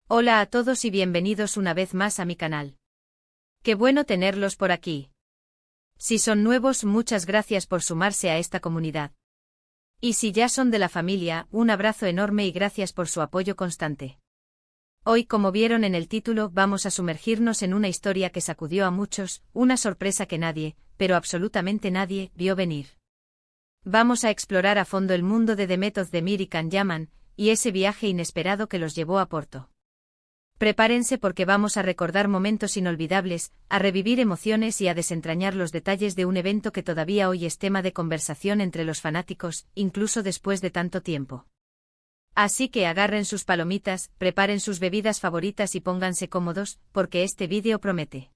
Hola a todos y bienvenidos una vez más a mi canal. Qué bueno tenerlos por aquí. Si son nuevos, muchas gracias por sumarse a esta comunidad. Y si ya son de la familia, un abrazo enorme y gracias por su apoyo constante. Hoy, como vieron en el título, vamos a sumergirnos en una historia que sacudió a muchos, una sorpresa que nadie, pero absolutamente nadie, vio venir. Vamos a explorar a fondo el mundo de Demet Özdemir y Can Yaman, y ese viaje inesperado que los llevó a Porto. Prepárense porque vamos a recordar momentos inolvidables, a revivir emociones y a desentrañar los detalles de un evento que todavía hoy es tema de conversación entre los fanáticos, incluso después de tanto tiempo. Así que agarren sus palomitas, preparen sus bebidas favoritas y pónganse cómodos, porque este vídeo promete.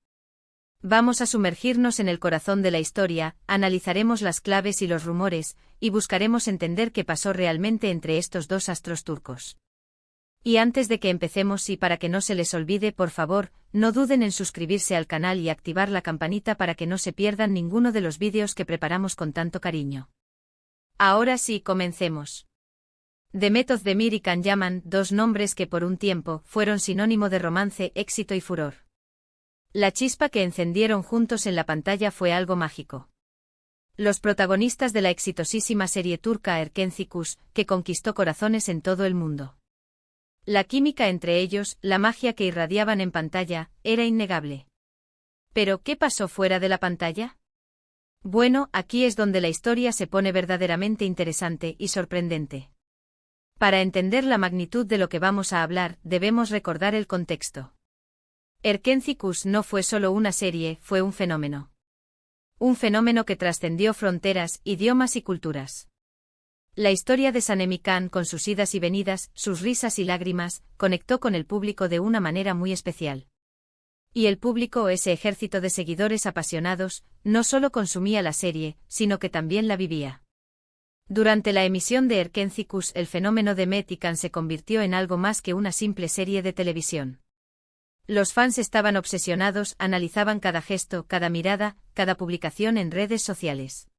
Vamos a sumergirnos en el corazón de la historia, analizaremos las claves y los rumores, y buscaremos entender qué pasó realmente entre estos dos astros turcos. Y antes de que empecemos y para que no se les olvide, por favor, no duden en suscribirse al canal y activar la campanita para que no se pierdan ninguno de los vídeos que preparamos con tanto cariño. Ahora sí, comencemos. Demet Özdemir y Can Yaman, dos nombres que por un tiempo fueron sinónimo de romance, éxito y furor. La chispa que encendieron juntos en la pantalla fue algo mágico. Los protagonistas de la exitosísima serie turca Erkenci Kuş, que conquistó corazones en todo el mundo. La química entre ellos, la magia que irradiaban en pantalla, era innegable. ¿Pero qué pasó fuera de la pantalla? Bueno, aquí es donde la historia se pone verdaderamente interesante y sorprendente. Para entender la magnitud de lo que vamos a hablar, debemos recordar el contexto. Erkenci Kuş no fue solo una serie, fue un fenómeno. Un fenómeno que trascendió fronteras, idiomas y culturas. La historia de Sanem Can, con sus idas y venidas, sus risas y lágrimas, conectó con el público de una manera muy especial. Y el público, ese ejército de seguidores apasionados, no solo consumía la serie, sino que también la vivía. Durante la emisión de Erkenci Kuş, el fenómeno de Demet Can se convirtió en algo más que una simple serie de televisión. Los fans estaban obsesionados, analizaban cada gesto, cada mirada, cada publicación en redes sociales.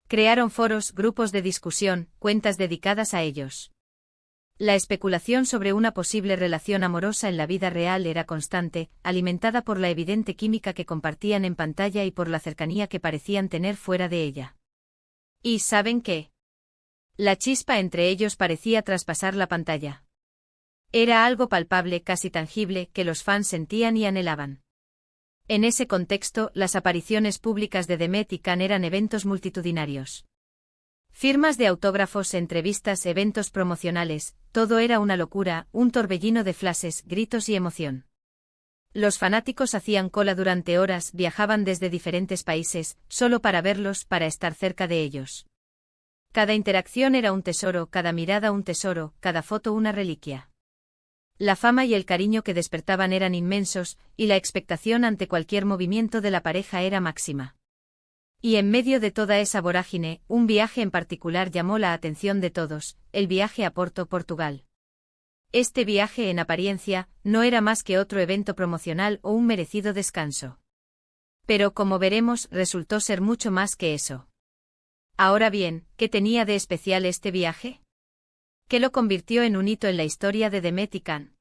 Crearon foros, grupos de discusión, cuentas dedicadas a ellos. La especulación sobre una posible relación amorosa en la vida real era constante, alimentada por la evidente química que compartían en pantalla y por la cercanía que parecían tener fuera de ella. ¿Y saben qué? La chispa entre ellos parecía traspasar la pantalla. Era algo palpable, casi tangible, que los fans sentían y anhelaban. En ese contexto, las apariciones públicas de Demet Can eran eventos multitudinarios. Firmas de autógrafos, entrevistas, eventos promocionales, todo era una locura, un torbellino de flashes, gritos y emoción. Los fanáticos hacían cola durante horas, viajaban desde diferentes países, solo para verlos, para estar cerca de ellos. Cada interacción era un tesoro, cada mirada un tesoro, cada foto una reliquia. La fama y el cariño que despertaban eran inmensos, y la expectación ante cualquier movimiento de la pareja era máxima. Y en medio de toda esa vorágine, un viaje en particular llamó la atención de todos, el viaje a Porto, Portugal. Este viaje, en apariencia, no era más que otro evento promocional o un merecido descanso. Pero como veremos, resultó ser mucho más que eso. Ahora bien, ¿qué tenía de especial este viaje? ¿Qué lo convirtió en un hito en la historia de Demet Can?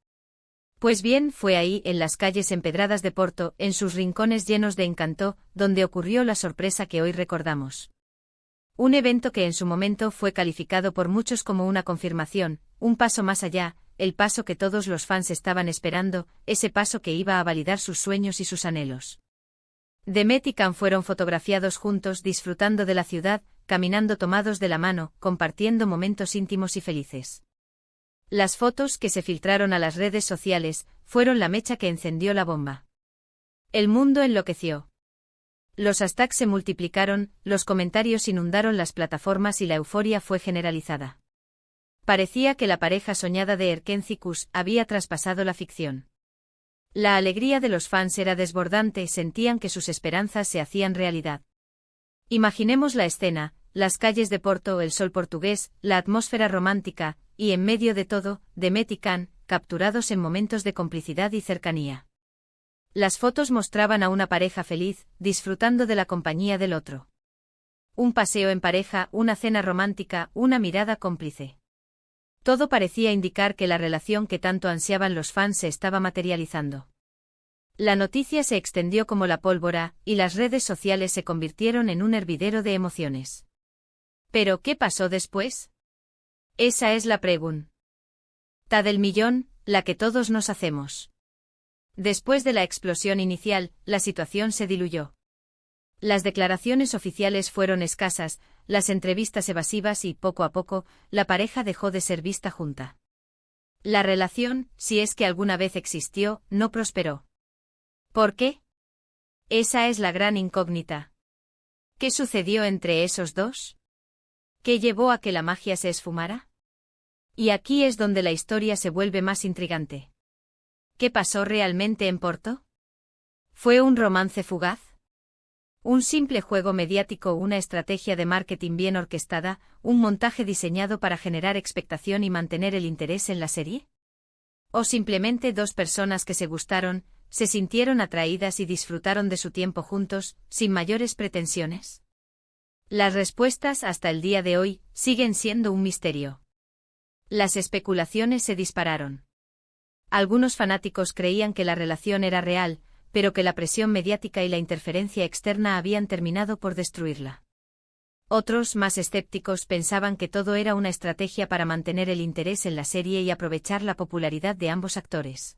Pues bien, fue ahí, en las calles empedradas de Porto, en sus rincones llenos de encanto, donde ocurrió la sorpresa que hoy recordamos. Un evento que en su momento fue calificado por muchos como una confirmación, un paso más allá, el paso que todos los fans estaban esperando, ese paso que iba a validar sus sueños y sus anhelos. Demet Can fueron fotografiados juntos, disfrutando de la ciudad, caminando tomados de la mano, compartiendo momentos íntimos y felices. Las fotos que se filtraron a las redes sociales fueron la mecha que encendió la bomba. El mundo enloqueció. Los hashtags se multiplicaron, los comentarios inundaron las plataformas y la euforia fue generalizada. Parecía que la pareja soñada de Erkenci Kuş había traspasado la ficción. La alegría de los fans era desbordante, sentían que sus esperanzas se hacían realidad. Imaginemos la escena, las calles de Porto, el sol portugués, la atmósfera romántica, y en medio de todo, Demet Can, capturados en momentos de complicidad y cercanía. Las fotos mostraban a una pareja feliz, disfrutando de la compañía del otro. Un paseo en pareja, una cena romántica, una mirada cómplice. Todo parecía indicar que la relación que tanto ansiaban los fans se estaba materializando. La noticia se extendió como la pólvora, y las redes sociales se convirtieron en un hervidero de emociones. ¿Pero qué pasó después? Esa es la pregunta del millón, la que todos nos hacemos. Después de la explosión inicial, la situación se diluyó. Las declaraciones oficiales fueron escasas, las entrevistas evasivas y, poco a poco, la pareja dejó de ser vista junta. La relación, si es que alguna vez existió, no prosperó. ¿Por qué? Esa es la gran incógnita. ¿Qué sucedió entre esos dos? ¿Qué llevó a que la magia se esfumara? Y aquí es donde la historia se vuelve más intrigante. ¿Qué pasó realmente en Porto? ¿Fue un romance fugaz? ¿Un simple juego mediático o una estrategia de marketing bien orquestada, un montaje diseñado para generar expectación y mantener el interés en la serie? ¿O simplemente dos personas que se gustaron, se sintieron atraídas y disfrutaron de su tiempo juntos, sin mayores pretensiones? Las respuestas hasta el día de hoy siguen siendo un misterio. Las especulaciones se dispararon. Algunos fanáticos creían que la relación era real, pero que la presión mediática y la interferencia externa habían terminado por destruirla. Otros, más escépticos, pensaban que todo era una estrategia para mantener el interés en la serie y aprovechar la popularidad de ambos actores.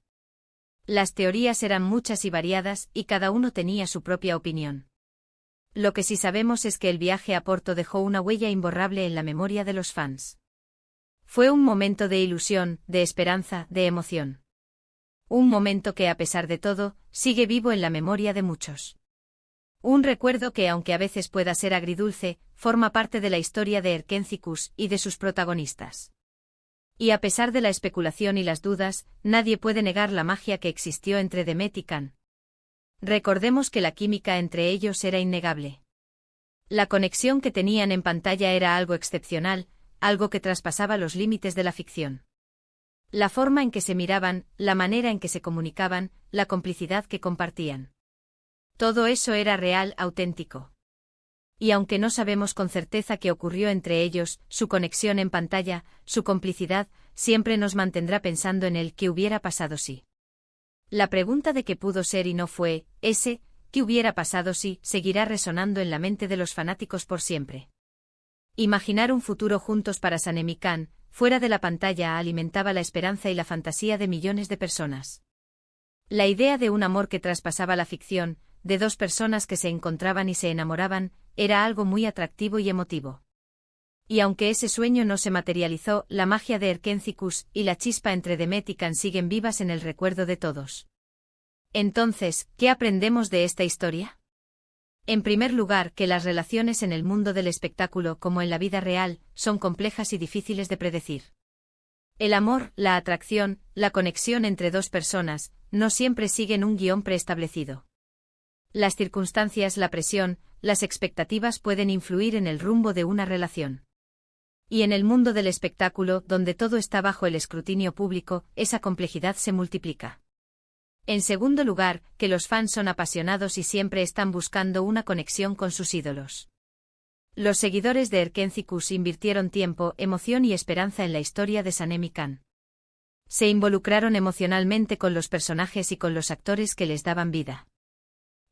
Las teorías eran muchas y variadas, y cada uno tenía su propia opinión. Lo que sí sabemos es que el viaje a Porto dejó una huella imborrable en la memoria de los fans. Fue un momento de ilusión, de esperanza, de emoción. Un momento que, a pesar de todo, sigue vivo en la memoria de muchos. Un recuerdo que, aunque a veces pueda ser agridulce, forma parte de la historia de Erkénzicus y de sus protagonistas. Y a pesar de la especulación y las dudas, nadie puede negar la magia que existió entre Demet y Can. Recordemos que la química entre ellos era innegable. La conexión que tenían en pantalla era algo excepcional, algo que traspasaba los límites de la ficción. La forma en que se miraban, la manera en que se comunicaban, la complicidad que compartían. Todo eso era real, auténtico. Y aunque no sabemos con certeza qué ocurrió entre ellos, su conexión en pantalla, su complicidad, siempre nos mantendrá pensando en el qué hubiera pasado si. La pregunta de qué pudo ser y no fue, ese, qué hubiera pasado si, seguirá resonando en la mente de los fanáticos por siempre. Imaginar un futuro juntos para Sanem y Can, fuera de la pantalla, alimentaba la esperanza y la fantasía de millones de personas. La idea de un amor que traspasaba la ficción, de dos personas que se encontraban y se enamoraban, era algo muy atractivo y emotivo. Y aunque ese sueño no se materializó, la magia de Erkénzicus y la chispa entre Demet y Can siguen vivas en el recuerdo de todos. Entonces, ¿qué aprendemos de esta historia? En primer lugar, que las relaciones en el mundo del espectáculo, como en la vida real, son complejas y difíciles de predecir. El amor, la atracción, la conexión entre dos personas, no siempre siguen un guión preestablecido. Las circunstancias, la presión, las expectativas pueden influir en el rumbo de una relación. Y en el mundo del espectáculo, donde todo está bajo el escrutinio público, esa complejidad se multiplica. En segundo lugar, que los fans son apasionados y siempre están buscando una conexión con sus ídolos. Los seguidores de Erkénzicus invirtieron tiempo, emoción y esperanza en la historia de Sanem y Can. Se involucraron emocionalmente con los personajes y con los actores que les daban vida.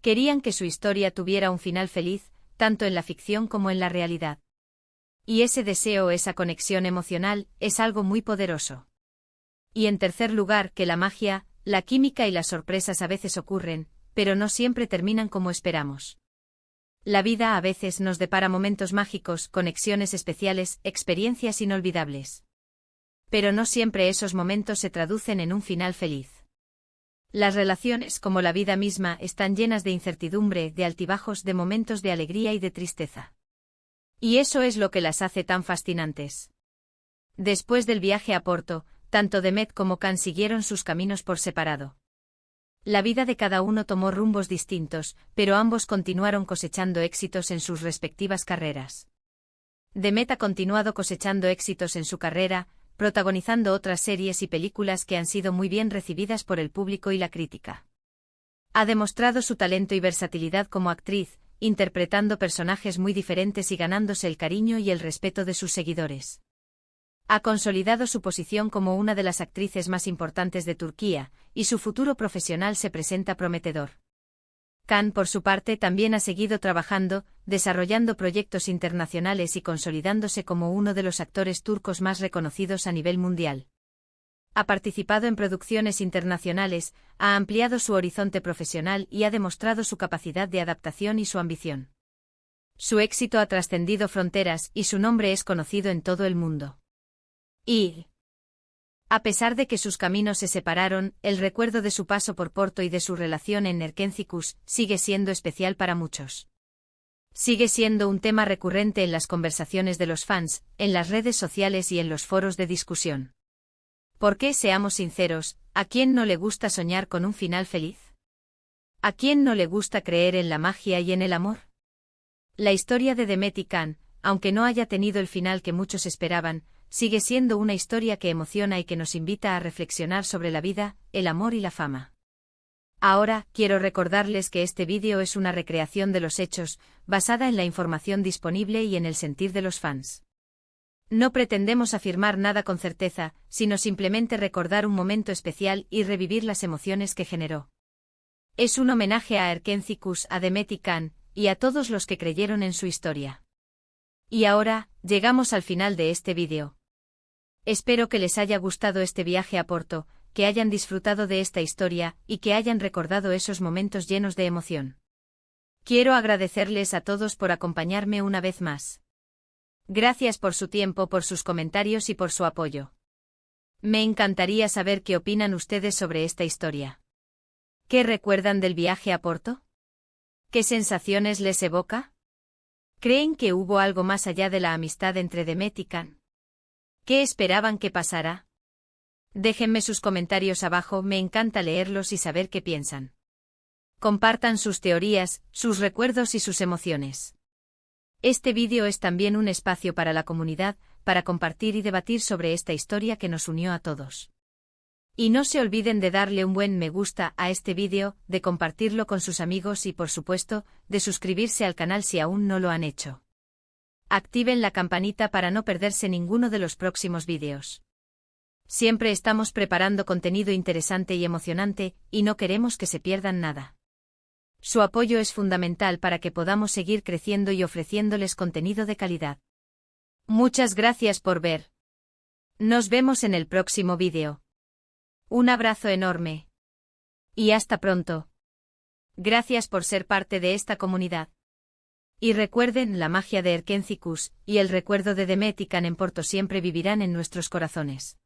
Querían que su historia tuviera un final feliz, tanto en la ficción como en la realidad. Y ese deseo, esa conexión emocional, es algo muy poderoso. Y en tercer lugar, que la magia, la química y las sorpresas a veces ocurren, pero no siempre terminan como esperamos. La vida a veces nos depara momentos mágicos, conexiones especiales, experiencias inolvidables. Pero no siempre esos momentos se traducen en un final feliz. Las relaciones, como la vida misma, están llenas de incertidumbre, de altibajos, de momentos de alegría y de tristeza. Y eso es lo que las hace tan fascinantes. Después del viaje a Porto, tanto Demet como Can siguieron sus caminos por separado. La vida de cada uno tomó rumbos distintos, pero ambos continuaron cosechando éxitos en sus respectivas carreras. Demet ha continuado cosechando éxitos en su carrera, protagonizando otras series y películas que han sido muy bien recibidas por el público y la crítica. Ha demostrado su talento y versatilidad como actriz, interpretando personajes muy diferentes y ganándose el cariño y el respeto de sus seguidores. Ha consolidado su posición como una de las actrices más importantes de Turquía, y su futuro profesional se presenta prometedor. Can, por su parte, también ha seguido trabajando, desarrollando proyectos internacionales y consolidándose como uno de los actores turcos más reconocidos a nivel mundial. Ha participado en producciones internacionales, ha ampliado su horizonte profesional y ha demostrado su capacidad de adaptación y su ambición. Su éxito ha trascendido fronteras y su nombre es conocido en todo el mundo. Y, a pesar de que sus caminos se separaron, el recuerdo de su paso por Porto y de su relación en Erkenci sigue siendo especial para muchos. Sigue siendo un tema recurrente en las conversaciones de los fans, en las redes sociales y en los foros de discusión. Porque, seamos sinceros, ¿a quién no le gusta soñar con un final feliz? ¿A quién no le gusta creer en la magia y en el amor? La historia de Demet y Can, aunque no haya tenido el final que muchos esperaban, sigue siendo una historia que emociona y que nos invita a reflexionar sobre la vida, el amor y la fama. Ahora, quiero recordarles que este vídeo es una recreación de los hechos, basada en la información disponible y en el sentir de los fans. No pretendemos afirmar nada con certeza, sino simplemente recordar un momento especial y revivir las emociones que generó. Es un homenaje a Erkenci, a Demet y Can, y a todos los que creyeron en su historia. Y ahora, llegamos al final de este vídeo. Espero que les haya gustado este viaje a Porto, que hayan disfrutado de esta historia, y que hayan recordado esos momentos llenos de emoción. Quiero agradecerles a todos por acompañarme una vez más. Gracias por su tiempo, por sus comentarios y por su apoyo. Me encantaría saber qué opinan ustedes sobre esta historia. ¿Qué recuerdan del viaje a Porto? ¿Qué sensaciones les evoca? ¿Creen que hubo algo más allá de la amistad entre Demet y Can? ¿Qué esperaban que pasara? Déjenme sus comentarios abajo, me encanta leerlos y saber qué piensan. Compartan sus teorías, sus recuerdos y sus emociones. Este vídeo es también un espacio para la comunidad, para compartir y debatir sobre esta historia que nos unió a todos. Y no se olviden de darle un buen me gusta a este vídeo, de compartirlo con sus amigos y, por supuesto, de suscribirse al canal si aún no lo han hecho. Activen la campanita para no perderse ninguno de los próximos vídeos. Siempre estamos preparando contenido interesante y emocionante, y no queremos que se pierdan nada. Su apoyo es fundamental para que podamos seguir creciendo y ofreciéndoles contenido de calidad. Muchas gracias por ver. Nos vemos en el próximo vídeo. Un abrazo enorme. Y hasta pronto. Gracias por ser parte de esta comunidad. Y recuerden, la magia de Erkenci y el recuerdo de Demet y Can en Porto siempre vivirán en nuestros corazones.